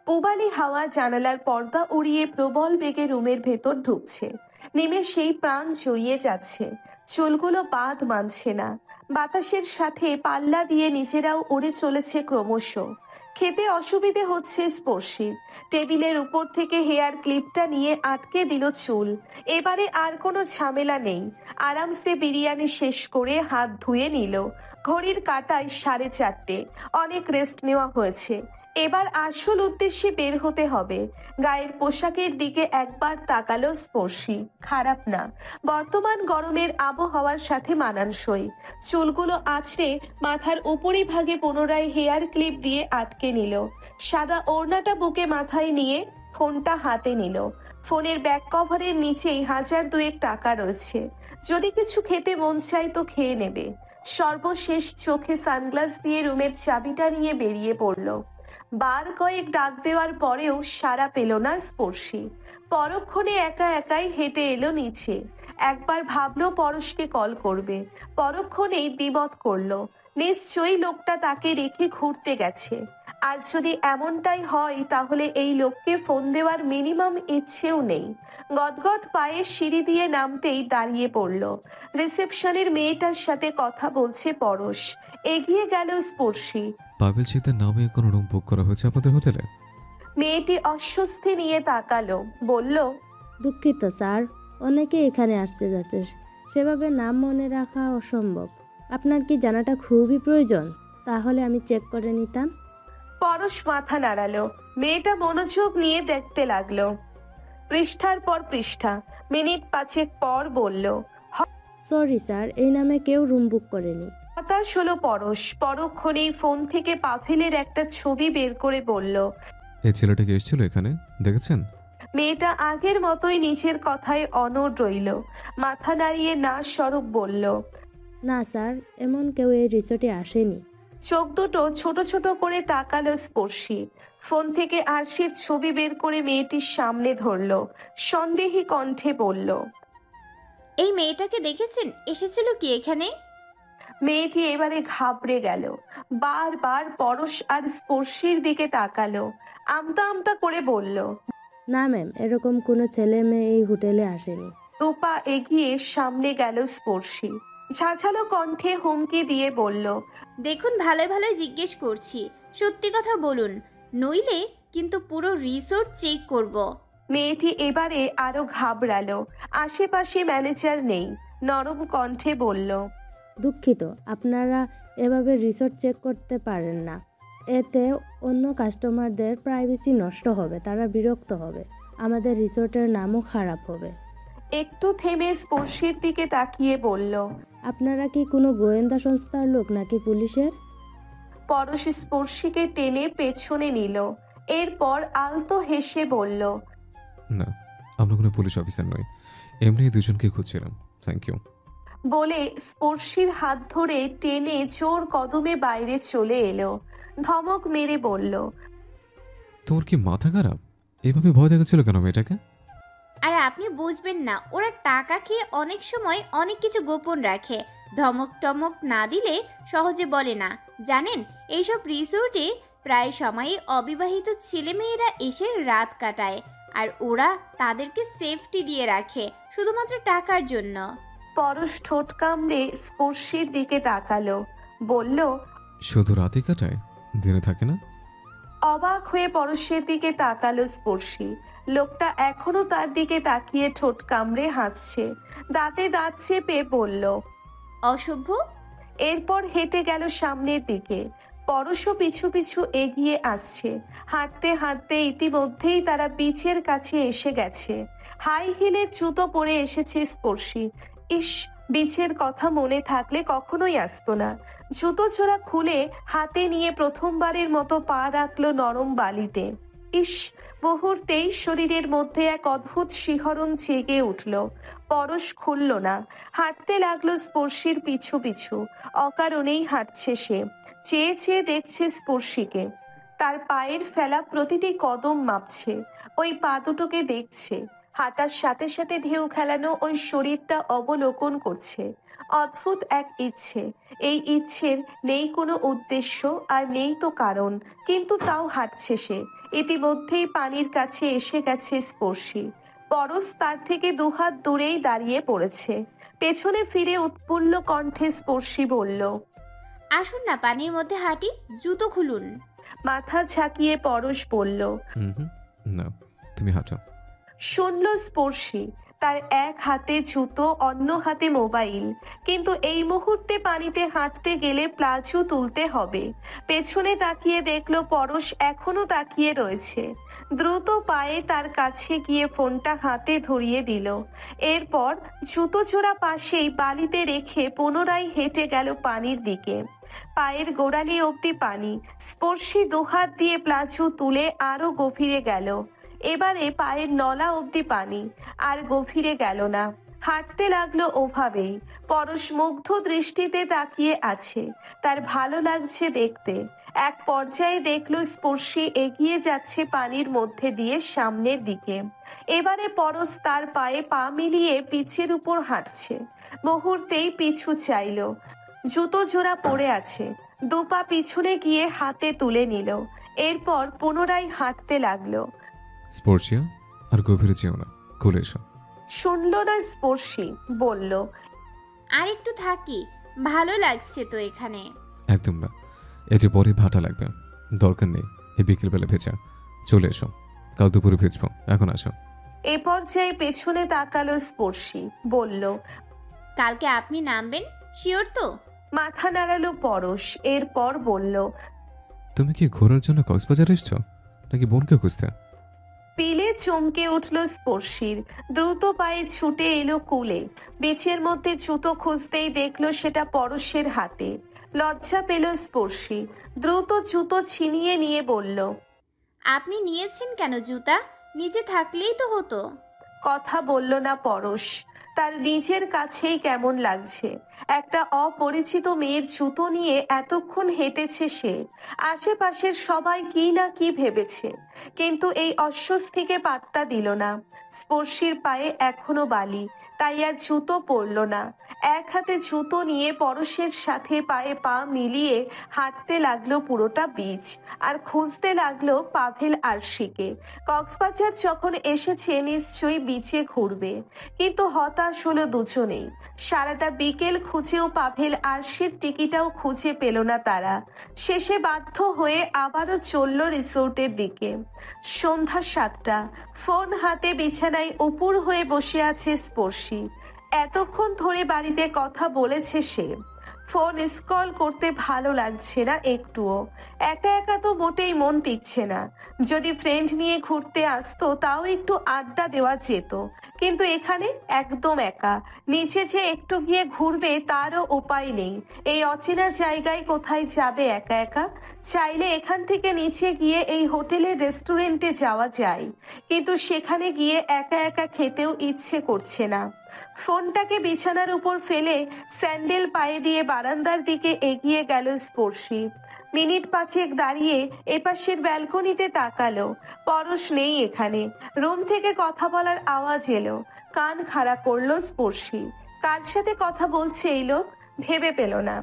পূবালি হাওয়া জানালার পর্দা উড়িয়ে প্রবল বেগে রুমের ভেতর ঢুকছে। নিমেষেই প্রাণ জড়িয়ে যাচ্ছে, চুলগুলো বাদ মানছে না। বাতাসের সাথে পাল্লা দিয়ে নিজেরাও উড়ে চলেছে ক্রমশ। খেতে অসুবিধে হচ্ছে স্পর্শীর। টেবিলের উপর থেকে হেয়ার ক্লিপটা নিয়ে আটকে দিল চুল। এবারে আর কোনো ঝামেলা নেই। আরামসে বিরিয়ানি শেষ করে হাত ধুয়ে নিল। ঘড়ির কাঁটায় 4:30। অনেক রেস্ট নেওয়া হয়েছে। এবার আসল উদ্দেশ্যে বের হতে হবে। গায়ের পোশাকের দিকে একবার তাকালো স্পর্শী। খারাপ না, বর্তমান গরমের আবহাওয়ার সাথে মানানসই। চুলগুলো আঁচড়ে মাথার উপরি ভাগে পুনরায় হেয়ার ক্লিপ দিয়ে আটকে নিল। সাদা ওড়নাটা বুকে মাথায় নিয়ে ফোনটা হাতে নিল। ফোনের ব্যাক কভারের নিচেই 1000-2 টাকা রয়েছে। যদি কিছু খেতে মন চায় তো খেয়ে নেবে। সর্বশেষ চোখে সানগ্লাস দিয়ে রুমের চাবিটা নিয়ে বেরিয়ে পড়ল। বার কয়েক ডাক দেওয়ার পরেও সাড়া পেল না স্পর্শী। পরক্ষণে একা একাই হেঁটে এলো নিচে। একবার ভাবলো পরশকে কল করবে, পরক্ষণেই দ্বিমত করলো। নিশ্চয়ই লোকটা তাকে রেখে ঘুরতে গেছে। আর যদি এমনটাই হয় তাহলে এই লোককে ফোন দেওয়ার মিনিমাম ইচ্ছেও নেই। গদগদ পায়ে সিঁড়ি দিয়ে নামতেই দাঁড়িয়ে পড়ল। রিসেপশনের মেয়েটার সাথে কথা বলছে পরশ। এগিয়ে গেল স্পর্শী। পাভেল শীতের নামে কোনো রুম বুক করা হয়েছে আপনাদের হোটেলে? মেয়েটি অস্বস্তি নিয়ে তাকালো, বলল, দুঃখিত স্যার, অনেকে এখানে আসতে যাচ্ছে, সেভাবে নাম মনে রাখা অসম্ভব। আপনার কি জানাটা খুবই প্রয়োজন? তাহলে আমি চেক করে নিতাম। পরশ মাথা নাড়ালো। মেয়েটা মনোযোগ নিয়ে দেখতে লাগলো। পৃষ্ঠার পর পৃষ্ঠা। মিনিট 5 পর বলল, সরি স্যার, এই নামে কেউ রুম বুক করেনি। হতাশ হলো পরশ। পরক্ষণেই ফোন থেকে পাভেলের একটা ছবি বের করে বলল, এই ছেলেটাকে এসেছিল এখানে, দেখেছেন? মেয়েটা আগের মতোই নিচের কথায় অনড় রইল। মাথা নাড়িয়ে না স্বরূপ বলল, না স্যার, এমন কেউ এই রিসোর্টে আসেনি। চোখ দুটো ছোট ছোট করে তাকালো স্পর্শী। ফোন থেকে আরশির ছবি বের করে মেয়েটির সামনে ধরলো। সন্দেহী কণ্ঠে বলল, এই মেয়েটাকে দেখেছেন? এসেছিল কি এখানে? মেয়েটি এবারে ঘাবড়ে গেল। বারবার পরশ আর স্পর্শীর দিকে তাকালো। আমতা আমতা করে বলল, না ম্যাম, এরকম কোনো ছেলে মেয়ে এই হোটেলে আসেনি। রূপা এগিয়ে সামনে গেল স্পর্শী। ঝাঝালো কণ্ঠে হুমকি দিয়ে বলল, দেখুন, ভালোই ভালোই জিজ্ঞেস করছি, সত্যি কথা বলুন, নইলে কিন্তু পুরো রিসোর্ট চেক করব। মেয়েটি এবারে আরো ঘাবড়ালো। আশেপাশে ম্যানেজার নেই। নরম কণ্ঠে বলল, দুঃখিত, আপনারা এভাবে রিসোর্ট চেক করতে পারেন না। এতে অন্য কাস্টমারদের প্রাইভেসি নষ্ট হবে, তারা বিরক্ত হবে, আমাদের রিসোর্টের নামও খারাপ হবে। একটু থেমে স্পর্শীর দিকে তাকিয়ে বলল, আপনারা কি কোনো গোয়েন্দা সংস্থার লোক নাকি পুলিশের? পরশ স্পর্শীকে টেনে পেছনে নিল। এরপর আলতো হেসে বলল, না, আমরা কোনো পুলিশ অফিসার নই, এমনি দুজনকে খুঁজছিলাম, থ্যাংক ইউ। বলে স্পর্শীর হাত ধরে টেনে জোর কদমে বাইরে চলে এলো। ধমক মেরে বলল, তোর কি মাথা খারাপ? এভাবে ভয় দেখাচ্ছিল কেন মেয়েটাকে? আর আপনি বুঝবেন না, ওরা টাকা খেয়ে অনেক সময় অনেক কিছু গোপন রাখে। ধমক টমক না দিলে সহজে বলে না। জানেন, এইসব রিসোর্টে প্রায় সময়ই অবিবাহিত ছেলেমেয়েরা এসে রাত কাটায়, আর ওরা তাদেরকে সেফটি দিয়ে রাখে শুধুমাত্র টাকার জন্য। পরশ ঠোঁট কামড়ে স্পর্শীর দিকে তাকালো, বলল, শুধু রাতে কাটায়, দিনে থাকে না? অবাক হয়ে পরশের দিকে তাকালো স্পর্শী। লোকটা এখনো তার দিকে তাকিয়ে ঠোঁট কামড়ে হাসছে। দাঁতে দাঁত চেপে বলল, অসভ্য। এরপর হেঁটে গেল সামনের দিকে। পরশও পিছু পিছু এগিয়ে আসছে। হাঁটতে হাঁটতে ইতিমধ্যেই তারা বিচের কাছে এসে গেছে। হাই হিলের জুতো পরে এসেছে স্পর্শী। ইস, বিচের কথা মনে থাকলে কখনোই আসতো না। জুতো জোড়া খুলে হাতে নিয়ে প্রথমবারের মতো পা রাখলো নরম বালিতে। ইস, মুহূর্তেই শরীরের মধ্যে এক অদ্ভুত শিহরণ জেগে উঠল। পরশ খুলল না। হাঁটতে লাগলো স্পর্শীর পিছু পিছু। অকারণেই হাঁটছে সে। চেয়ে চেয়ে দেখছে স্পর্শীকে। তার পায়ের ফেলা প্রতিটি কদম মাপছে। ওই পা দুটোকে দেখছে। হাঁটার সাথে সাথে ঢেউ খেলানো ওই শরীরটা অবলোকন করছে। অদ্ভুত এক ইচ্ছে। এই ইচ্ছের নেই কোনো উদ্দেশ্য আর নেই তো কারণ, কিন্তু তাও হাঁটছে সে। ইতিমধ্যেই পানির কাছে এসে গেছে স্পর্শী। পরশ তার থেকে দুহাত দূরেই দাঁড়িয়ে পড়েছে। পেছনে ফিরে উৎফুল্ল কণ্ঠে স্পর্শী বলল, আসুন না পানির মধ্যে হাঁটি, জুতো খুলুন। মাথা ঝাঁকিয়ে পরশ বলল, হুম হুম, না তুমি হাঁটো। শুনল স্পর্শী। তার এক হাতে জুতো, অন্য হাতে মোবাইল। কিন্তু এই মুহূর্তে পানিতে হাঁটতে গেলে প্লাজো তুলতে হবে। পেছনে তাকিয়ে দেখলো পরশ এখনো তাকিয়ে রয়েছে। দ্রুত পায়ে তার কাছে গিয়ে ফোনটা হাতে ধরিয়ে দিল। এরপর জুতো জোড়া পাশেই বালিতে রেখে পুনরায় হেঁটে গেল পানির দিকে। পায়ের গোড়ালি অবধি পানি। স্পর্শী দুহাত দিয়ে প্লাজো তুলে আরো গভীরে গেল। এবারে পায়ের নলা অবধি পানি। আর গভীরে গেল না, হাঁটতে লাগলো ওভাবেই। পরশ মুগ্ধ দৃষ্টিতে তাকিয়ে আছে। তার ভালো লাগছে দেখতে। এক পর্যায়ে দেখলো স্পর্শী এগিয়ে যাচ্ছে পানির মধ্যে দিয়ে সামনের দিকে। এবারে পরশ তার পায়ে পা মিলিয়ে পিছের উপর হাঁটছে। মুহূর্তেই পিছু চাইলো। জুতো জোড়া পড়ে আছে। দুপা পিছনে গিয়ে হাতে তুলে নিল। এরপর পুনরায় হাঁটতে লাগলো। স্পর্শিয়া, আর গভীরে যেও না, খুলে এসো। শুনল না স্পর্শী, বলল, আর একটু থাকি, ভালো লাগছে তো এখানে। একদম না, এটি পরে ভাটা লাগবে, দরকার নেই এই বিকেলবেলা ভেজা। চলে এসো, কাল দুপুরে ভেজবো, এখন আসো। এ পর্যায়ে পেছনে তাকালো স্পর্শী, বলল, কালকে আপনি নামবেন শিওর তো? মাথা নাড়ালো পরশ। এরপর বলল, তুমি কি ঘোরার জন্য কক্সবাজার এসছো নাকি বোনকে খুঁজতে? পিলে চমকে উঠল স্পর্শীর। দ্রুত পায়ে ছুটে এলো কুলে। বেচের মধ্যে জুতো খুঁজতেই দেখলো সেটা পরশের হাতে। লজ্জা পেল স্পর্শী। দ্রুত জুতো ছিনিয়ে নিয়ে বলল, আপনি নিয়েছেন কেন জুতা? নিচে থাকলেই তো হতো। কথা বলল না পরশ। তার নিজের কাছেই কেমন লাগছে। একটা অপরিচিত মেয়ের জুতো নিয়ে এতক্ষণ হেঁটেছে সে। আশেপাশের সবাই কি না কি ভেবেছে, কিন্তু এই অস্বস্তিকে পাত্তা দিল না। স্পর্শীর পায়ে এখনো বালি, তাই আর জুতো পরল না। এক হাতে জুতো নিয়ে পরশের সাথে পায়ে পা মিলিয়ে হাঁটতে লাগলো পুরোটা বিচ। আর খুঁজতে লাগলো পাভেল আরশিকে। কক্সবাজার যখন এসেছে নিশ্চয়ই বিচে ঘুরবে, কিন্তু হতাশ হলো দুজনেই। সারাটা বিকেল খুঁজেও পাভেল আরশির টিকিটাও খুঁজে পেল না তারা। শেষে বাধ্য হয়ে আবারও চলল রিসোর্টের দিকে। সন্ধ্যা 7টা। ফোন হাতে বিছানায় উপুর হয়ে বসে আছে স্পর্শী। এতক্ষণ ধরে বাড়িতে কথা বলেছে সে। ফোন স্ক্রল করতে ভালো লাগছে না একটুও। একা একা তো মোটেই মন টিকছে না। যদি ফ্রেন্ড নিয়ে ঘুরতে আসতো তাও একটু আড্ডা দেওয়া যেত, কিন্তু এখানে একদম একা। নিচে যে একটু গিয়ে ঘুরবে তারও উপায় নেই। এই অচেনা জায়গায় কোথায় যাবে একা একা? চাইলে এখান থেকে নিচে গিয়ে এই হোটেলের রেস্টুরেন্টে যাওয়া যায়, কিন্তু সেখানে গিয়ে একা একা খেতেও ইচ্ছে করছে না। ফোনটাকে বিছানার উপর ফেলে স্যান্ডেল পায়ে দিয়ে বারান্দার দিকে এগিয়ে গেল স্পর্শী। মিনিট 5 দাঁড়িয়ে এপাশের ব্যালকনিতে তাকালো। পরশ নেই এখানে। রুম থেকে কথা বলার আওয়াজ এলো। কান খাড়া করলো স্পর্শী। কার সাথে কথা বলছে এই লোক? ভেবে পেল না।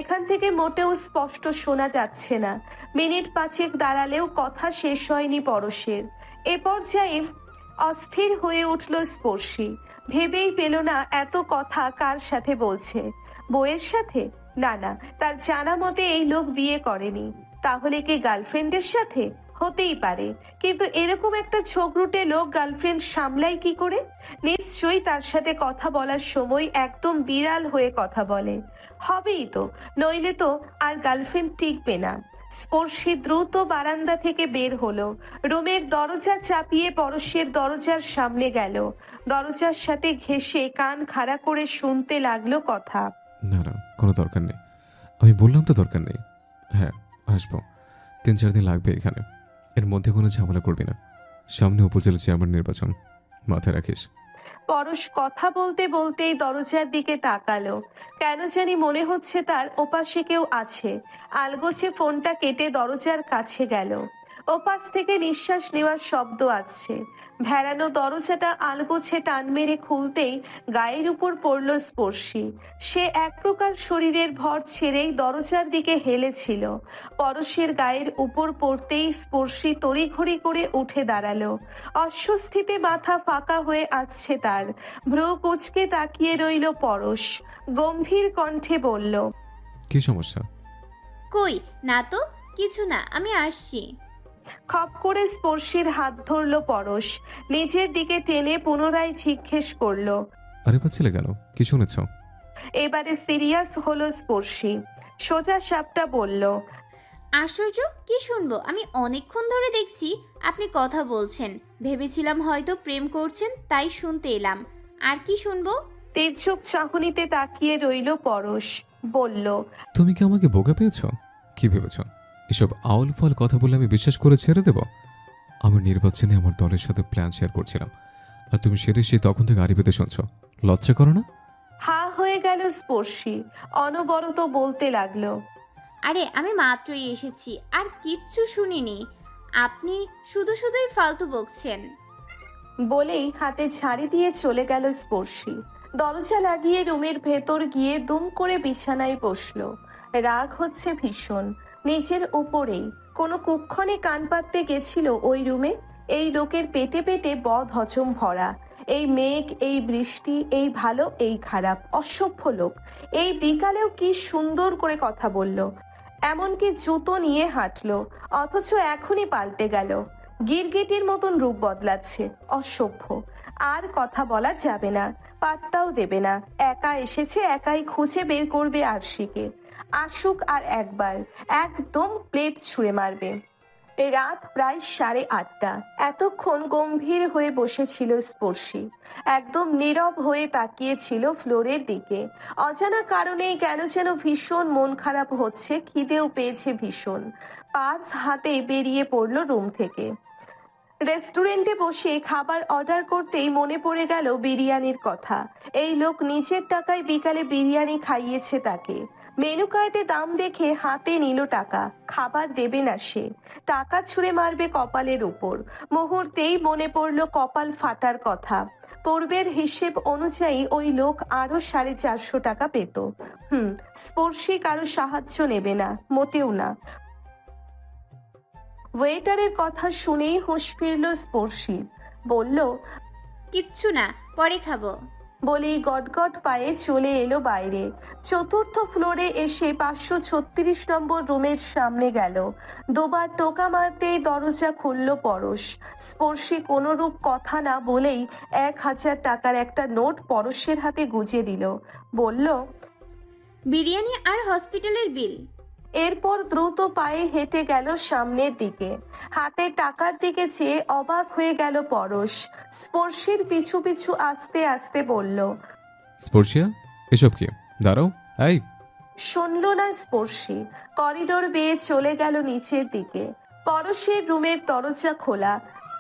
এখান থেকে মোটেও স্পষ্ট শোনা যাচ্ছে না। মিনিট 5 দাঁড়ালেও কথা শেষ হয়নি পরশের। এ পর্যায়ে অস্থির হয়ে উঠল স্পর্শী। ভেবেই পেল না এত কথা কার সাথে বলছে। বউয়ের সাথে? না না, তার জানা মতে এই লোক বিয়ে করেনি। তাহলে কি গার্লফ্রেন্ডের সাথে? হতেই পারে, কিন্তু এরকম একটা ঝগড়ুটে লোক গার্লফ্রেন্ড সামলায় কি করে? নিশ্চয়ই তার সাথে কথা বলার সময় একদম বিড়াল হয়ে কথা বলে। হবেই তো, নইলে তো আর গার্লফ্রেন্ড টিকবে না। স্পর্শী দ্রুত বারান্দা থেকে বের হলো। রুমের দরজা চাপিয়ে পরশের দরজার সামনে গেল। দরজার সাথে ঘেঁষে কান খাড়া করে শুনতে লাগলো কথা। না না, কোনো দরকার নেই, আমি বললাম তো দরকার নেই। হ্যাঁ আসবো, 3-4 দিন লাগবে এখানে। এর মধ্যে কোনো ঝামেলা করবি না। সামনে উপজেলা চেয়ারম্যান নির্বাচন, মাথায় রাখিস। পরশ কথা বলতে বলতেই দরজার দিকে তাকালো। কেন জানি মনে হচ্ছে তার ওপাশে কেউ আছে। আলগোছে ফোনটা কেটে দরজার কাছে গেল। ওপাশ থেকে নিঃশ্বাস নেওয়ার শব্দ আসছে। ভেড়ানো দরজাটা আলগোছে টান মেরে খুলতেই গায়ের উপর পড়ল স্পর্শী। সে এক প্রকার শরীরের ভর ছেড়েই দরজার দিকে হেলেছিল। পরশের গায়ের উপর পড়তেই স্পর্শী তড়িঘড়ি করে উঠে দাঁড়ালো। অস্বস্তিতে মাথা ফাঁকা হয়ে আসছে তার। ভ্রু কুঁচকে তাকিয়ে রইল পরশ। গম্ভীর কণ্ঠে বলল, কি সমস্যা? কই না তো, কিছু না, আমি আসছি। খপ করে স্পর্শীর হাত ধরল পরশ। নিজের দিকে টেনে পুনরায় জিজ্ঞেস করলো, আরে পাচ্ছিলে কেন? কি শুনেছ? এবারে সিরিয়াস হলো স্পর্শী। সোজা সাপটা বলল, আশ্চর্য, কি শুনবো? আমি অনেকক্ষণ ধরে দেখছি আপনি কথা বলছেন, ভেবেছিলাম হয়তো প্রেম করছেন, তাই শুনতে এলাম। আর কি শুনবো? তীর্যক চাহনিতে তাকিয়ে রইল পরশ। বলল, তুমি কি আমাকে বোকা পেয়েছ? কি ভেবেছ এসব আউল ফাল কথা বলে আমি বিশ্বাস করে ছেড়ে দেব? আমার নির্বাচনে আমার দলের সাথে প্ল্যান শেয়ার করছিলাম, আর তুমি সেরে সে তখন থেকে আড়ি পেতে শুনছ। লজ্জা করো না? হা হয়ে গেল স্পর্শী। অনবরত বলতে লাগলো, আরে আমি মাত্রই এসেছি, আর কিচ্ছু শুনিনি। আপনি শুধু শুধুই ফালতু বকছেন। বলেই হাতে ঝাড়ি দিয়ে চলে গেল স্পর্শী। দরজা লাগিয়ে রুমের ভেতর গিয়ে দুম করে বিছানায় বসলো। রাগ হচ্ছে ভীষণ, নিজের উপরেই। কোনো কুক্ষণে কান পাততে গেছিল ওই রুমে। এই লোকের পেটে পেটে বদ হজম ভরা। এই মেঘ, এই বৃষ্টি, এই ভালো, এই খারাপ, অসভ্য লোক। এই বিকালেও কি সুন্দর করে কথা বলল, এমনকি জুতো নিয়ে হাঁটলো, অথচ এখনই পাল্টে গেল। গিরগিটির মতন রূপ বদলাচ্ছে, অসভ্য। আর কথা বলা যাবে না, পাত্তাও দেবে না। একা এসেছে, একাই খুঁজে বের করবে আরশিকে। আসুক আর একবার, একদম প্লেট ছুঁড়ে মারবে। রাত প্রায় 8:30। এতক্ষণ গম্ভীর হয়ে বসেছিল স্পর্শী। একদম নীরব হয়ে তাকিয়েছিল ফ্লোরের দিকে। অজানা কারণেই কেন যেন ভীষণ মন খারাপ হচ্ছে, খিদেও পেয়েছে ভীষণ। পার্স হাতে বেরিয়ে পড়লো রুম থেকে। রেস্টুরেন্টে বসে খাবার অর্ডার করতেই মনে পড়ে গেল বিরিয়ানির কথা। এই লোক নিজের টাকায় বিকালে বিরিয়ানি খাইয়েছে তাকে। মেনু কার্ডে দাম দেখে হাতে নিল টাকা। খাবার দেবে না সে, টাকা ছুঁড়ে মারবে কপালের উপর। মুহূর্তেই মনে পড়ল কপাল ফাটার কথা। পূর্বের হিসেব অনুযায়ী ওই লোক আরো 450 টাকা পেত। স্পর্শী কারো সাহায্য নেবে না, মোটেও না। ওয়েটারের কথা শুনেই হুঁশ ফিরল স্পর্শীর। বলল, কিচ্ছু না, পরে খাবো। বলেই গটগট পায়ে চলে এলো বাইরে। 4র্থ ফ্লোরে এসে 536 নম্বর রুমের সামনে গেল। দুবার টোকা মারতেই দরজা খুলল পরশ। স্পর্শী কোনরূপ কথা না বলেই 1000 টাকার একটা নোট পরশের হাতে গুজে দিল। বলল, বিরিয়ানি আর হসপিটালের বিল। এরপর দ্রুত পায়ে হেঁটে গেল সামনের দিকে। হাতে টাকার দিকে চেয়ে অবাক হয়ে গেল পরশ। স্পর্শীর পিছু পিছু আস্তে আস্তে বলল, স্পর্শিয়া, এসব কি? দাঁড়াও। এই, শুনল না স্পর্শী। করিডোর বেয়ে চলে গেল নিচের দিকে। পরশের রুমের দরজা খোলা,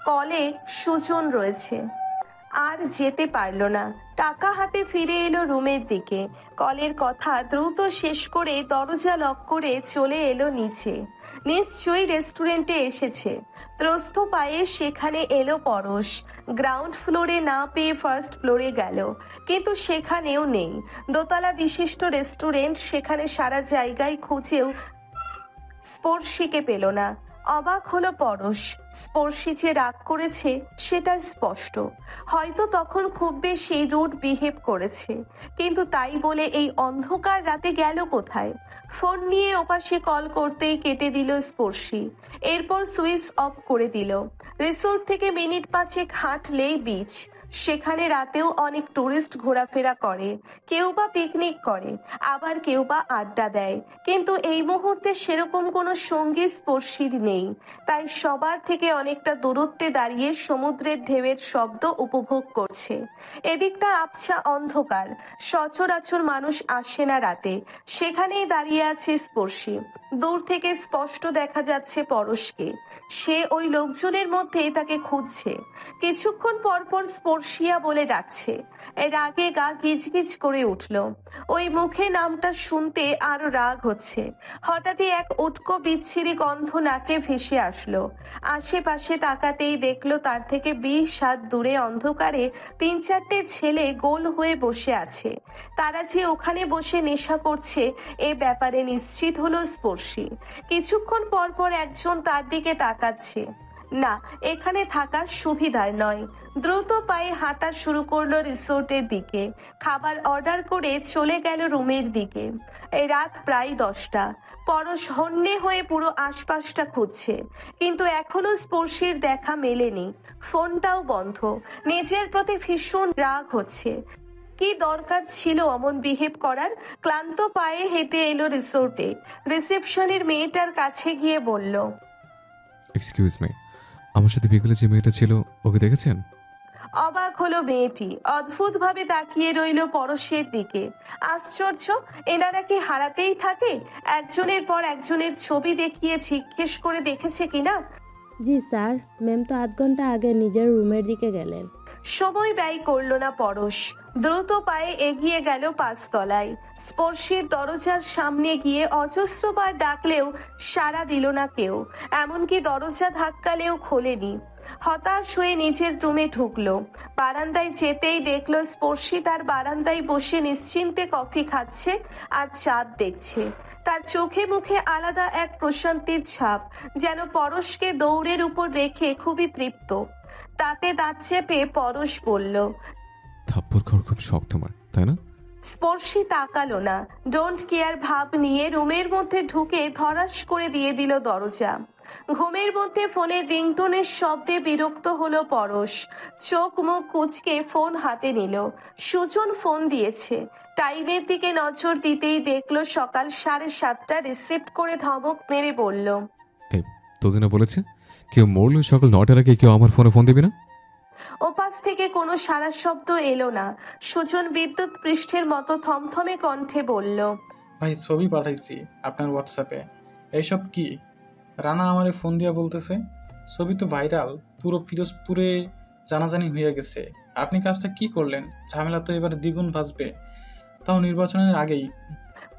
কলে সুজন রয়েছে। আর যেতে পারল না। টাকা হাতে ফিরে এলো রুমের দিকে। কলের কথা দ্রুত শেষ করে দরজা লক করে চলে এলো নিচে। নিশ্চয়ই রেস্টুরেন্টে এসেছে। ত্রস্ত পায়ে সেখানে এলো পরশ। গ্রাউন্ড ফ্লোরে না পেয়ে ফার্স্ট ফ্লোরে গেল, কিন্তু সেখানেও নেই। দোতলা বিশিষ্ট রেস্টুরেন্ট, সেখানে সারা জায়গায় খুঁজেও স্পর্শীকে পেল না। অবাক হলো পরশ। স্পর্শী যে রাগ করেছে সেটা স্পষ্ট। হয়তো তখন খুব বেশি রুড বিহেভ করেছে, কিন্তু তাই বলে এই অন্ধকার রাতে গেল কোথায়? ফোন নিয়ে ওপাশে কল করতেই কেটে দিল স্পর্শী। এরপর সুইচ অফ করে দিল। রিসোর্ট থেকে মিনিট 5 হাঁটলেই বিচ। সেখানে রাতেও অনেক টুরিস্ট ঘোরাফেরা করে। কেউ বা পিকনিক করে, আবার কেউ বা আড্ডা দেয়। কিন্তু এই মুহূর্তে সেরকম কোনো সঙ্গী স্পর্শীর নেই। তাই সবার থেকে অনেকটা দূরত্বে দাঁড়িয়ে সমুদ্রের ঢেউয়ের শব্দ উপভোগ করছে। এদিকটা আবছা অন্ধকার, সচরাচর মানুষ আসে না রাতে। সেখানেই দাঁড়িয়ে আছে স্পর্শী। দূর থেকে স্পষ্ট দেখা যাচ্ছে পরশকে। সে ওই লোকজনের মধ্যেই তাকে খুঁজছে। কিছুক্ষণ পরপর স্পর্শী স্পর্শিয়া বলে ডাকছে। রাগে গা গিজগিজ করে উঠল। ওই মুখে নামটা শুনতে আরো রাগ হচ্ছে। হঠাৎই এক উটকো বিচ্ছিরি গন্ধ নাকে ভেসে আসলো। আশেপাশে তাকাতেই দেখলো তার থেকে 20 হাত দূরে অন্ধকারে 3-4টে ছেলে গোল হয়ে বসে আছে। তারা যে ওখানে বসে নেশা করছে এ ব্যাপারে নিশ্চিত হলো স্পর্শী। কিছুক্ষণ পর পর একজন তার দিকে তাকাচ্ছে। না, এখানে থাকার সুবিধার নয়। দ্রুত পায়ে হাঁটা শুরু করলো রিসোর্টের দিকে। খাবার অর্ডার করে চলে গেল রুমের দিকে। এই রাত প্রায় 10টা। পরশ হন্যে হয়ে পুরো আশপাশটা খুঁজছে, কিন্তু এখনো স্পর্শীর দেখা মেলেনি। ফোনটাও বন্ধ। নিজের প্রতি ভীষণ রাগ হচ্ছে। কি দরকার ছিল অমন বিহেভ করার? ক্লান্ত পায়ে হেঁটে এলো রিসোর্টে। রিসেপশনের মেয়েটার কাছে গিয়ে বলল, এক্সকিউজ মি, আমার সাথে বিকেলে যে মেয়েটা ছিল ওকে দেখেছেন? অবাক হলো মেয়েটি। অদ্ভুত ভাবে তাকিয়ে রইল পরশের দিকে। আশ্চর্য, এনারা কি হারাতেই থাকে? একজনের পর একজনের ছবি দেখিয়ে জিজ্ঞেস করে দেখেছে কিনা। জি স্যার, ম্যাম তো আধ ঘন্টা আগে নিজের রুমের দিকে গেলেন। সময় ব্যয় করলো না পরশ। দ্রুত পায়ে এগিয়ে গেল 5 তলায়। স্পর্শের দরজার সামনে গিয়ে অজস্রবার ডাকলেও সাড়া দিল না কেউ। এমনকি দরজা ধাক্কালেও খোলেনি। হতাশ হয়ে নিজের রুমে ঢুকলো। বারান্দায় যেতেই দেখলো স্পর্শী তার বারান্দায় বসে নিশ্চিন্তে কফি খাচ্ছে আর চাঁদ দেখছে। তার চোখে মুখে আলাদা এক প্রশান্তির ছাপ, যেন পরশকে দৌড়ের উপর রেখে খুবই তৃপ্ত। তাতে দাঁত চেপে পরশ বলল, থাপ্পড় খাওয়ার খুব শখ তোমার, তাই না? স্পর্শী তাকালো না। ডোন্ট কেয়ার ভাব নিয়ে রুমের মধ্যে ঢুকে ধরাস করে দিয়ে দিল দরজা। ঘুমের মধ্যে ফোনের রিংটোনের শব্দে বিরক্ত হলো পরশ। চোখ মুখ কুঁচকে ফোন হাতে নিল। সুজন ফোন দিয়েছে। টাইমের দিকে নজর দিতেই দেখলো সকাল 7:30। রিসিভ করে ধমক মেরে বলল, এই তোদের না বলেছে কেউ মরলে সকাল 9টার আগে কেউ আমার ফোনে ফোন দিবি না? ওপাশ থেকে কোনো সারা শব্দ এলো না। সুজন বিদ্যুৎ পৃষ্ঠের মতো থমথমে কণ্ঠে বলল, ভাই ছবি পাঠাইছি আপনার হোয়াটসঅ্যাপে। এইসব কি? রানা আমারে ফোন দিয়া বলতেছে ছবি তো ভাইরাল, পুরো ফিরোজপুরে জানাজানি হয়ে গেছে। আপনি কাজটা কি করলেন? ঝামেলা তো এবার দ্বিগুণ বাঁচবে, তাও নির্বাচনের আগেই।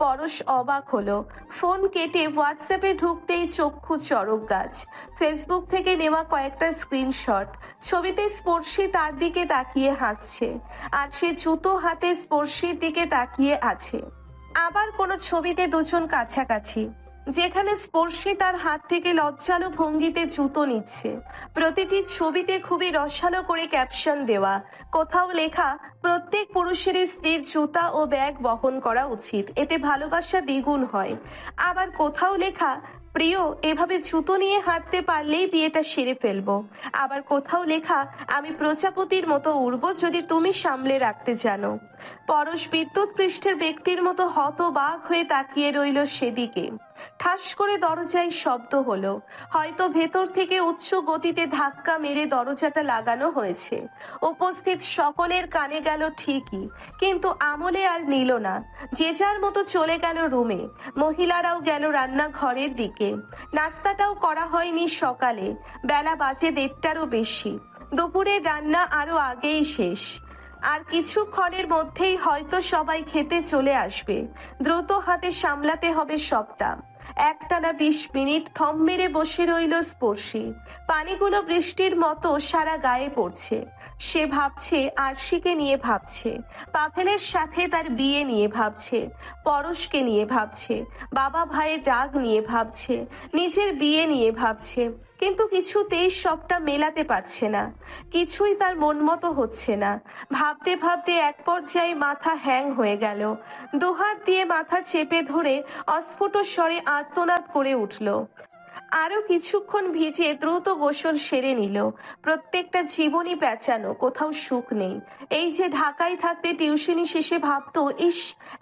পরশ অবাক হলো। ফোন কেটে হোয়াটসঅ্যাপে ঢুকতেই চক্ষু চড়ক গাছ। ফেসবুক থেকে নেওয়া কয়েকটা স্ক্রিনশট। ছবিতে স্পর্শী তার দিকে তাকিয়ে হাসছে, আর সে জুতো হাতে স্পর্শীর দিকে তাকিয়ে আছে। আবার কোনো ছবিতে দুজন কাছাকাছি, যেখানে স্পর্শী তার হাত থেকে লজ্জালো ভঙ্গিতে জুতো নিচ্ছে। প্রতিটি ছবিতে খুবই রসালো করে ক্যাপশন দেওয়া। কোথাও লেখা, প্রত্যেক পুরুষেরই স্ত্রীর জুতা ও ব্যাগ বহন করা উচিত, এতে ভালোবাসা দ্বিগুণ হয়। আবার কোথাও লেখা, প্রিয়, এভাবে জুতো নিয়ে হাঁটতে পারলেই বিয়েটা সেরে ফেলবো। আবার কোথাও লেখা, আমি প্রজাপতির মতো উড়বো যদি তুমি সামলে রাখতে জানো। পরশ বিদ্যুৎ পৃষ্ঠের ব্যক্তির মতো হতবাক হয়ে তাকিয়ে রইল সেদিকে। ঠাস করে দরজায় শব্দ হলো। হয়তো ভেতর থেকে উচ্চ গতিতে ধাক্কা মেরে দরজাটা লাগানো হয়েছে। উপস্থিত সকলের কানে গেল ঠিকই, কিন্তু আমলে আর নিল না। যে যার মতো চলে গেল রুমে। মহিলারাও গেল রান্নাঘরের দিকে। নাস্তাটাও করা হয়নি সকালে। বেলা বাজে 1:30টারও বেশি। দুপুরের রান্না আরো আগেই শেষ। আর কিছুক্ষণের মধ্যেই হয়তো সবাই খেতে চলে আসবে। দ্রুত হাতে সামলাতে হবে সবটা। একটানা 20 মিনিট থম মেরে বসে রইল স্পর্শী। পানিগুলো বৃষ্টির মতো সারা গায়ে পড়ছে। সে ভাবছে আরশিকে নিয়ে ভাবছে, পাভেলের সাথে তার বিয়ে নিয়ে ভাবছে, পরশকে নিয়ে ভাবছে, বাবা ভাইয়ের রাগ নিয়ে ভাবছে, নিজের বিয়ে নিয়ে ভাবছে। কিন্তু কিছুতেই সবটা মেলাতে পারছে না। কিছুই তার মন মতো হচ্ছে না। ভাবতে ভাবতে এক পর্যায়ে মাথা হ্যাং হয়ে গেল। দুহাত দিয়ে মাথা চেপে ধরে অস্ফুট স্বরে আর্তনাদ করে উঠল। আরো কিছুক্ষণ ভিজে দ্রুত গোসল সেরে নিল। প্রত্যেকটা জীবনই পেঁচানো, কোথাও সুখ নেই। এই যে ঢাকায় থাকতে টিউশনি শেষে ভাবতো, ইস,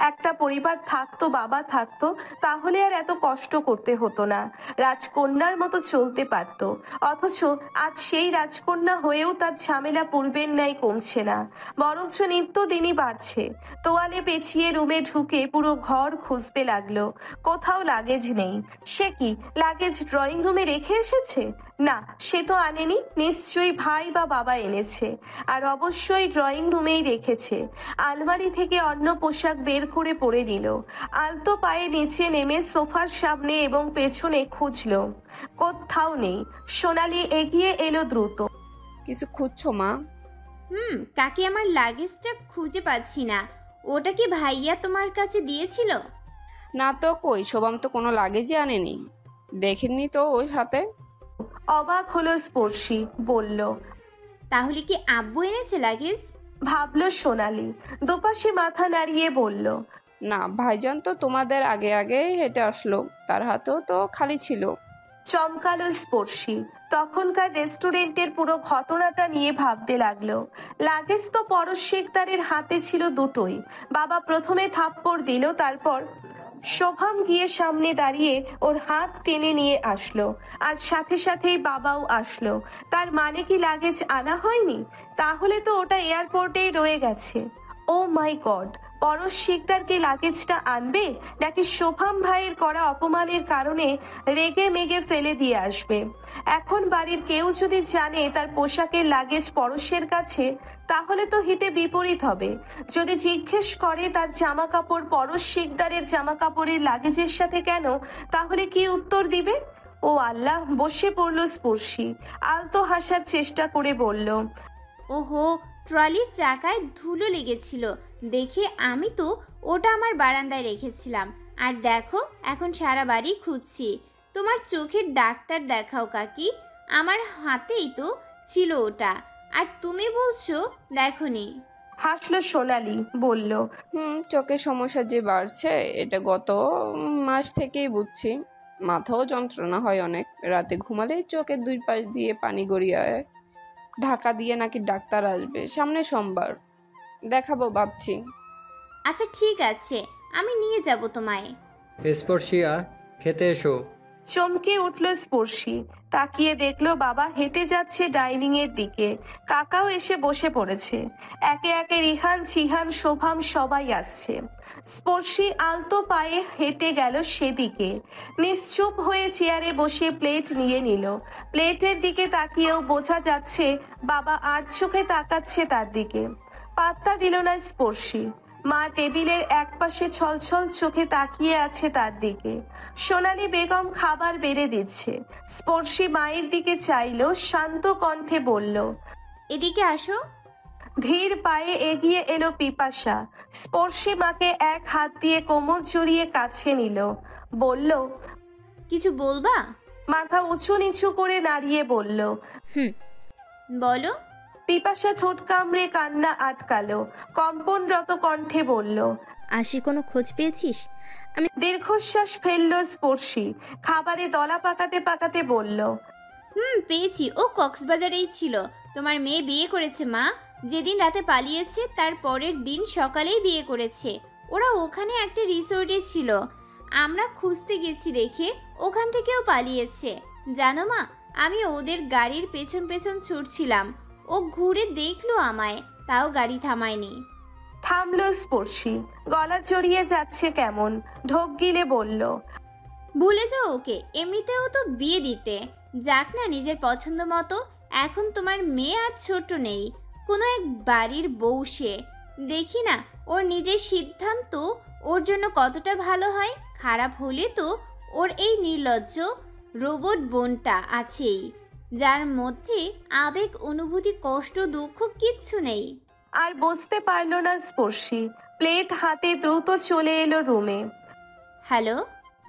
একটা পরিবার থাকতো, বাবা থাকতো, তাহলে আর এত কষ্ট করতে হতো না, রাজকন্যার মতো চলতে পারতো। অথচ আজ সেই রাজকন্যা হয়েও তার ঝামেলা পূর্বের ন্যায় কমছে না, বরঞ্চ নিত্যদিনই বাড়ছে। তোয়ালে পেঁচিয়ে রুমে ঢুকে পুরো ঘর খুঁজতে লাগলো। কোথাও লাগেজ নেই। সে কি, লাগেজ ড্রয়িং রুমে রেখে এসেছে? না, সে তো আনেনি, নিশ্চয়ই ভাই বা বাবা এনেছে। আর অবশ্যই ড্রয়িং রুমেই রেখেছে। আলমারি থেকে অন্য পোশাক বের করে পরে নিল। আলতো পায়ে নিচে নেমে সোফার সামনে এবং পেছনে খুঁজলো, কোথাও নেই। সোনালি এগিয়ে এলো দ্রুত। কিছু খুঁজছো মা? কাকি, আমার লাগেজটা খুঁজে পাচ্ছি না। ওটা কি ভাইয়া তোমার কাছে দিয়েছিল? না তো, কই, শোভাম তো কোনো লাগেজই আনেনি। দেখেননি তো ওই সাথে? অবাক হলো স্পর্শী, বলল। তাহলে কি আব্বু এনেছে লাগেজ? ভাবলো সোনালি, দুপাশে মাথা নাড়িয়ে বলল। না, ভাইজান তো তোমাদের আগে আগে হেঁটে আসলো, তার হাতেও তো খালি ছিল। চমকালো স্পর্শী। তখনকার রেস্টুরেন্টের পুরো ঘটনাটা নিয়ে ভাবতে লাগলো। লাগেজ তো পরশ শিকদারের হাতে ছিল দুটোই। বাবা প্রথমে থাপ্পড় দিল, তারপর শোভাম গিয়ে সামনে দাঁড়িয়ে ওর হাত টেনে নিয়ে আসলো, আর সাথে সাথেই বাবাও আসলো। তার মানে কি লাগেজ আনা হয়নি? তাহলে তো ওটা এয়ারপোর্টেই রয়ে গেছে। ও মাই গড, পরশ শিকদারকে লাগেজটা আনবে, নাকি শোভাম ভাইয়ের করা অপমানের কারণে রেগে মেগে ফেলে দিয়ে আসবে? এখন বাড়ির কেউ যদি জানে তার পোশাকের লাগেজ পরশের কাছে, তাহলে তো হিতে বিপরীত হবে। যদি জিজ্ঞেস করে তার জামা কাপড় পরশ শিকদারের জামা কাপড়ের লাগেজের সাথে কেন, তাহলে কি উত্তর দিবে? ও আল্লাহ, বসে পড়লো স্পর্শী। আলতো হাসার চেষ্টা করে বলল। ওহো, ট্রলির চাকায় ধুলো লেগেছিল দেখে আমি তো ওটা আমার বারান্দায় রেখেছিলাম। আর দেখো, এখন সারা বাড়ি খুঁজছি। তোমার চোখের ডাক্তার দেখাও কাকি, আমার হাতেই তো ছিল ওটা, আর তুমি বলছো দেখোনি। হাসলো সোনালি, বলল। চোখের সমস্যা যে বাড়ছে এটা গত মাস থেকেই বুঝছি। মাথাও যন্ত্রণা হয় অনেক, রাতে ঘুমালে চোখের দুই পাশ দিয়ে পানি গড়িয়ে হয়। ঢাকা দিয়ে নাকি ডাক্তার আসবে সামনে সোমবার, দেখাবো ভাবছি। আচ্ছা ঠিক আছে, আমি নিয়ে যাব তোমায়। স্পর্শিয়া, খেতে এসো। চমকে উঠল স্পর্শী। তাকিয়ে দেখলো বাবা হেঁটে যাচ্ছে ডাইনিং এর দিকে। কাকাও এসে বসে পড়েছে। একে একে রিহান, চিহান, শোভাম সবাই আসছে। স্পর্শী আলতো পায়ে হেঁটে গেল সেদিকে। নিশ্চুপ হয়ে চেয়ারে বসে প্লেট নিয়ে নিল। প্লেটের দিকে তাকিয়েও বোঝা যাচ্ছে বাবা আর চোখে তাকাচ্ছে তার দিকে। পাত্তা দিল না স্পর্শী। মা টেবিলের একপাশে ছলছল চোখে তাকিয়ে আছে তার দিকে। সোনালী বেগম খাবার বেড়ে দিচ্ছে। স্পর্শী মায়ের দিকে চাইলো, শান্ত কণ্ঠে বলল। এদিকে আসো। ধীর পায়ে এগিয়ে এলো পিপাসা। স্পর্শী মাকে এক হাত দিয়ে কোমর জড়িয়ে কাছে নিল, বলল। কিছু বলবা? মাথা উঁচু নিচু করে নাড়িয়ে বলল। বলো। পিপাসা ঠোঁট কামড়ে কান্না আটকালো, কম্পনরত কণ্ঠে বলল। আশির কোনো খোঁজ পেয়েছিস? দীর্ঘশ্বাস ফেললো স্পর্শী। খাবারে দলা পাকাতে পাকাতে বলল। পেয়েছি, ও কক্সবাজারেই ছিল। তোমার মেয়ে বিয়ে করেছে মা। যেদিন রাতে পালিয়েছে তার পরের দিন সকালেই বিয়ে করেছে। ওরা ওখানে একটা রিসোর্টে ছিল, আমরা খুঁজতে গেছি দেখে ওখান থেকেও পালিয়েছে। জানো মা, আমি ওদের গাড়ির পেছন পেছন ছুটছিলাম, ও ঘুরে দেখলো আমায়, তাও গাড়ি থামায়নি। থামলো স্পর্শী। গলা জড়িয়ে যাচ্ছে কেমন, ঢোক গিলে বলল। ভুলে যাও ওকে, এমনিতেও তো বিয়ে দিতে। যাক না নিজের পছন্দ মতো। এখন তোমার মেয়ে আর ছোট নেই, কোনো এক বাড়ির বউ সে। দেখি না ওর নিজের সিদ্ধান্ত ওর জন্য কতটা ভালো হয়। খারাপ হলে তো ওর এই নির্লজ্জ রোবট বোনটা আছেই, যার মধ্যে আবেগ, অনুভূতি, কষ্ট, দুঃখ কিচ্ছু নেই। আর বুঝতে পারলো না স্পর্শী। প্লেট হাতে দ্রুত চলে এলো রুমে। হ্যালো।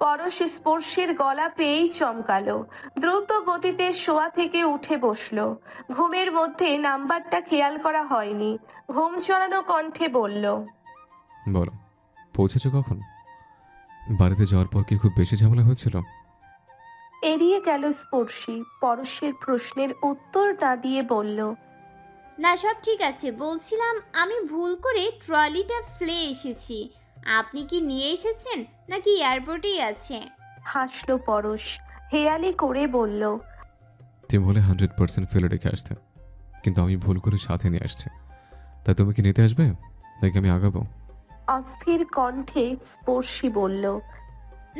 পরশ স্পর্শীর গলা পেয়েই চমকালো। দ্রুত গতিতে শোয়া থেকে উঠে বসলো। ঘুমের মধ্যে নাম্বারটা খেয়াল করা হয়নি। ঘুম চড়ানো কণ্ঠে বলল। বলো, পৌঁছেছো কখন? বাড়িতে যাওয়ার পর কি খুব বেশি ঝামেলা হয়েছিল? এড়িয়ে গেল স্পর্শী। পরশের প্রশ্নের উত্তর না দিয়ে বলল। না, সব ঠিক আছে। বলছিলাম আমি ভুল করে ট্রলিটা ফেলে এসেছি। আপনি কি নিয়ে এসেছেন নাকি এয়ারপোর্টেই আছে? হাসলো পরশ, হেয়ালি করে বলল। তুমি বলে 100% ফেলে রেখে আসতে, কিন্তু আমি ভুল করে সাথে নিয়ে আসছি। তাই তুমি কি নিতে আসবে নাকি আমি আগাবো? অস্থির কণ্ঠে স্পর্শী বলল।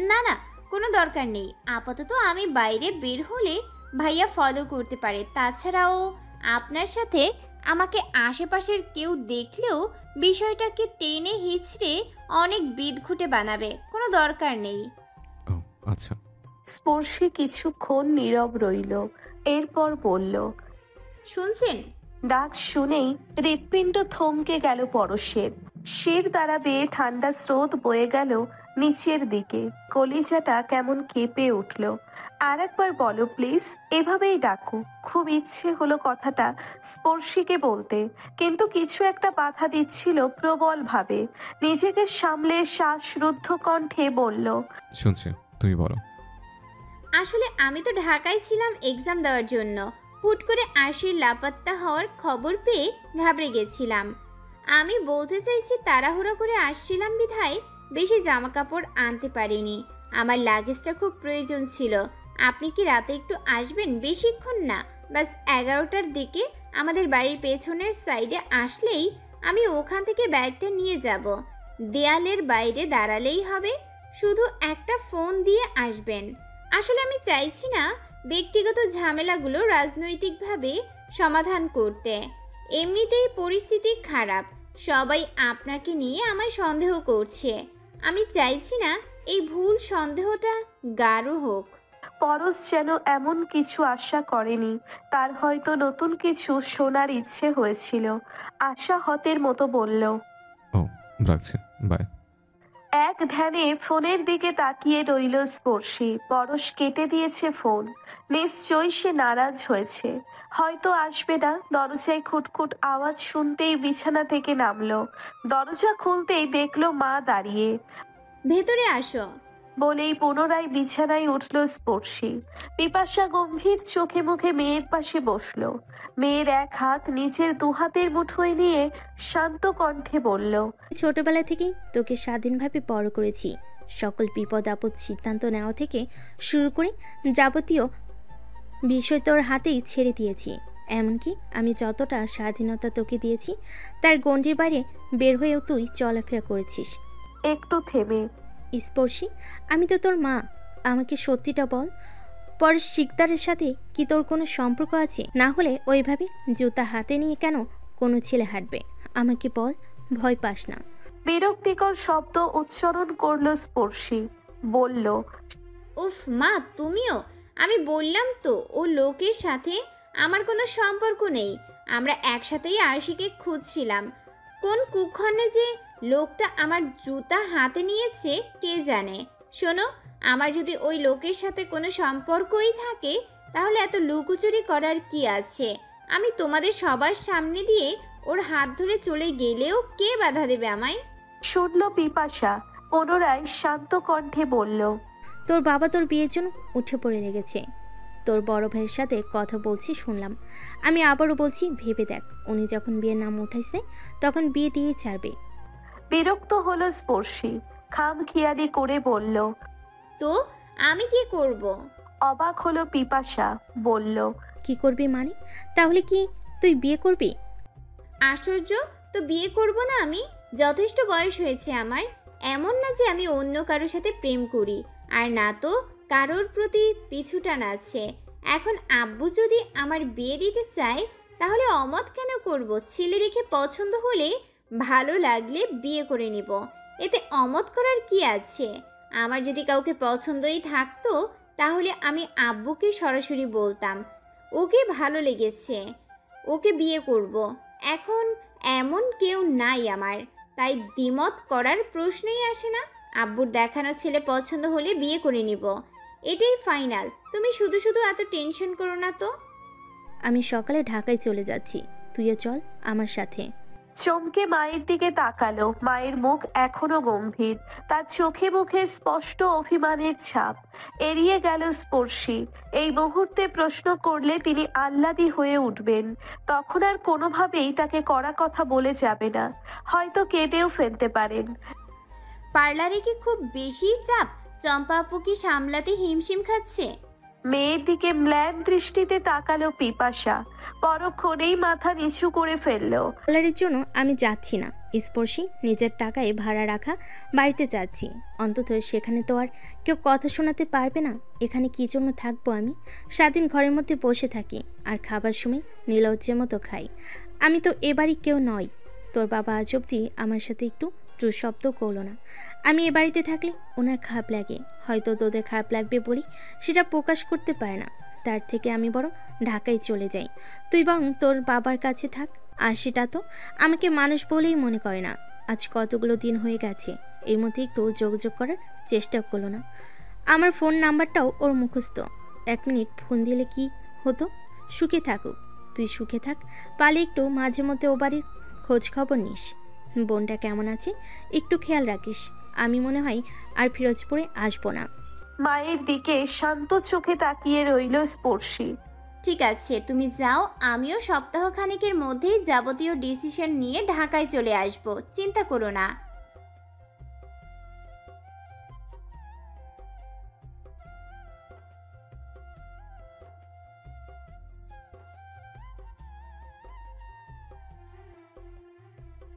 না না, কোনো দরকার নেই। আপাতত আমি বাইরে বের হলে ভাইয়া ফলো করতে পারে। তাছাড়াও আপনার সাথে আমাকে আশেপাশের কেউ দেখলেও বিষয়টাকে টেনে হিচড়ে অনেক বিদঘুটে বানাবে। কোনো দরকার নেই। ও আচ্ছা। স্পর্শী কিছুক্ষণ নীরব রইল, এরপর বলল, শুনছেন? ডাক শুনেই হৃৎপিণ্ড থমকে গেল পরশের। শির দ্বারা বেয়ে ঠান্ডা স্রোত বয়ে গেল নিচের দিকে, কলিজাটা কেমন কেঁপে উঠল। আর একবার বলো প্লিজ, এভাবেই ডাকো। খুব ইচ্ছে হলো কথাটা স্পর্শীকে বলতে, কিন্তু কিছু একটা বাধা দিচ্ছিল প্রবল ভাবে। নিজেকে সামলে শ্বাসরুদ্ধ কণ্ঠে বলল, শুনছি, তুমি বলো। আসলে আমি তো ঢাকায় ছিলাম এক্সাম দেওয়ার জন্য। হুট করে আশির লাপাত্তা হওয়ার খবর পেয়ে ঘাবড়ে গেছিলাম। আমি বলতে চাইছি তাড়াহুড়ো করে আসছিলাম বিধায় বেশি জামা কাপড় আনতে পারিনি। আমার লাগেজটা খুব প্রয়োজন ছিল। আপনি কি রাতে একটু আসবেন? বেশিক্ষণ না, বাস 11টার দিকে আমাদের বাড়ির পেছনের সাইডে আসলেই আমি ওখান থেকে ব্যাগটা নিয়ে যাব। দেয়ালের বাইরে দাঁড়ালেই হবে, শুধু একটা ফোন দিয়ে আসবেন। আসলে আমি চাইছি না ব্যক্তিগত ঝামেলাগুলো রাজনৈতিকভাবে সমাধান করতে। এমনিতেই পরিস্থিতি খারাপ, সবাই আপনাকে নিয়ে আমায় সন্দেহ করছে। আমি চাইছি না এই ভুল সন্দেহটা গাঢ় হোক। পরশ যেন এমন কিছু আশা করেনি, তার হয়তো নতুন কিছু শোনার ইচ্ছে হয়েছিল। আশাহতের মতো বলল, ও রাখছি, বাই। এক ধ্যানে ফোনের দিকে তাকিয়ে রইল স্পর্শী। পরশ কেটে দিয়েছে ফোন। নিশ্চয়ই সে নারাজ হয়েছে, হয়তো আসবে না। দরজায় খুটখুট আওয়াজ শুনতেই বিছানা থেকে নামলো। দরজা খুলতেই দেখলো মা দাঁড়িয়ে। ভেতরে আসো বলেই পুনরায় বিছানায় উঠল স্পর্শী। পিপাসা গম্ভীর চোখে মুখে মেয়ের পাশে বসলো। মেয়ের এক হাত নিচের দুহাতের মুঠোয় নিয়ে শান্ত কণ্ঠে বলল, ছোটবেলা থেকেই তোকে স্বাধীনভাবে বড় করেছি। সকল বিপদ আপদ সিদ্ধান্ত নেওয়া থেকে শুরু করে যাবতীয় বিষয় তোর হাতেই ছেড়ে দিয়েছি। এমনকি আমি যতটা স্বাধীনতা তোকে দিয়েছি তার গণ্ডির বাইরে বের হয়েও তুই চলাফেরা করেছিস। একটু থেমে, স্পর্শী, আমি তো তোর মা, আমাকে সত্যিটা বল। পরেশ শিকদারের সাথে কি তোর কোনো সম্পর্ক আছে? না হলে ওইভাবে জুতা হাতে নিয়ে কেন কোনো ছেলে হাঁটবে? আমাকে বল, ভয় পাস না। বিরক্তিকর শব্দ উচ্চারণ করলো স্পর্শী। বলল, উফ মা, তুমিও! আমি বললাম তো ও লোকের সাথে আমার কোনো সম্পর্ক নেই। আমরা একসাথেই আরশিকে খুঁজছিলাম। কোন কুক্ষণে যে লোকটা আমার জুতা হাতে নিয়েছে কে জানে। শোনো, আমার যদি ওই লোকের সাথে কোনো সম্পর্কই থাকে তাহলে এত লুকোচুরি করার কি আছে? আমি তোমাদের সবার সামনে দিয়ে ওর হাত ধরে চলে গেলেও কে বাধা দেবে আমায়? শুনল পিপাসা। পুনরায় শান্ত কণ্ঠে বলল, তোর বাবা তোর বিয়ের জন্য উঠে পড়ে লেগেছে। তোর বড় ভাইয়ের সাথে কথা বলছি শুনলাম। আমি আবারও বলছি, ভেবে দেখ, উনি যখন বিয়ের নাম উঠাইছে তখন বিয়ে দিয়ে ছাড়বে। বিরক্ত হলো স্পর্শী। খামখিয়ালি করে বলল, তো আমি কি করব? অবাক হলো পিপাসা। বলল, কি করবি মানে? তাহলে কি তুই বিয়ে করবি? আশ্চর্য! তো বিয়ে করব না আমি? যথেষ্ট বয়স হয়েছে আমার। এমন না যে আমি অন্য কারোর সাথে প্রেম করি, আর না তো কারোর প্রতি পিছুটান আছে। এখন আব্বু যদি আমার বিয়ে দিতে চায় তাহলে অমত কেন করব? ছেলে দেখে পছন্দ হলে ভালো লাগলে বিয়ে করে নিব, এতে অমত করার কি আছে? আমার যদি কাউকে পছন্দই থাকতো তাহলে আমি আব্বুকে সরাসরি বলতাম ওকে ভালো লেগেছে, ওকে বিয়ে করব। এখন এমন কেউ নাই আমার, তাই দ্বিমত করার প্রশ্নই আসে না। আব্বুর দেখানো ছেলে পছন্দ হলে বিয়ে করে নিব, এটাই ফাইনাল। তুমি শুধু শুধু এত টেনশন করো না তো। আমি সকালে ঢাকায় চলে যাচ্ছি, তুইও চল আমার সাথে। চমকে মায়ের দিকে তাকালো। মায়ের মুখ এখনো গম্ভীর, তার চোখে মুখে স্পষ্ট অভিমানের ছাপ। এড়িয়ে গেল স্পর্শী। এই মুহূর্তে প্রশ্ন করলে তিনি আহ্লাদী হয়ে উঠবেন। তখন আর কোনোভাবেই তাকে কড়া কথা বলে যাবে না, হয়তো কেঁদেও ফেলতে পারেন। পার্লারে কি খুব বেশি চাপ? চম্পা আপু কি সামলাতে হিমশিম খাচ্ছে? মেয়ের দিকে ম্লান দৃষ্টিতে তাকালো পিপাসা। পরক্ষণেই মাথা নিচু করে ফেললো। পার্লারের জন্য আমি যাচ্ছি না, স্পর্শী নিজের টাকায় ভাড়া রাখা বাড়িতে যাচ্ছি। অন্তত সেখানে তো আর কেউ কথা শোনাতে পারবে না। এখানে কী জন্য থাকবো আমি? স্বাধীন ঘরের মধ্যে বসে থাকি আর খাবার সময় নির্লজ্জের মতো খাই। আমি তো এবারই কেউ নই। তোর বাবা আজ অব্দি আমার সাথে একটু ট্রু শব্দ করলো না। আমি এ বাড়িতে থাকলে ওনার খারাপ লাগে, হয়তো তোদের খারাপ লাগবে বলি সেটা প্রকাশ করতে পারে না। তার থেকে আমি বরং ঢাকায় চলে যাই। তুই বরং তোর বাবার কাছে থাক। আর সেটা তো আমাকে মানুষ বলেই মনে করে না। আজ কতগুলো দিন হয়ে গেছে, এর মধ্যে একটু যোগাযোগ করার চেষ্টা করলো না। আমার ফোন নাম্বারটাও ওর মুখস্থ। 1 মিনিট ফোন দিলে কি হতো? সুখে থাকুক, তুই সুখে থাক। পালে একটু মাঝে মধ্যে ও বাড়ির খোঁজ খবর নিস। বোনটা কেমন আছে একটু খেয়াল রাখিস। আমি মনে হয় আর ফিরোজপুরে আসবো না। মায়ের দিকে শান্ত চোখে তাকিয়ে রইল স্পর্শী। ঠিক আছে, তুমি যাও। আমিও সপ্তাহখানেকের মধ্যেই যাবতীয় ডিসিশন নিয়ে ঢাকায় চলে আসব, চিন্তা করো না।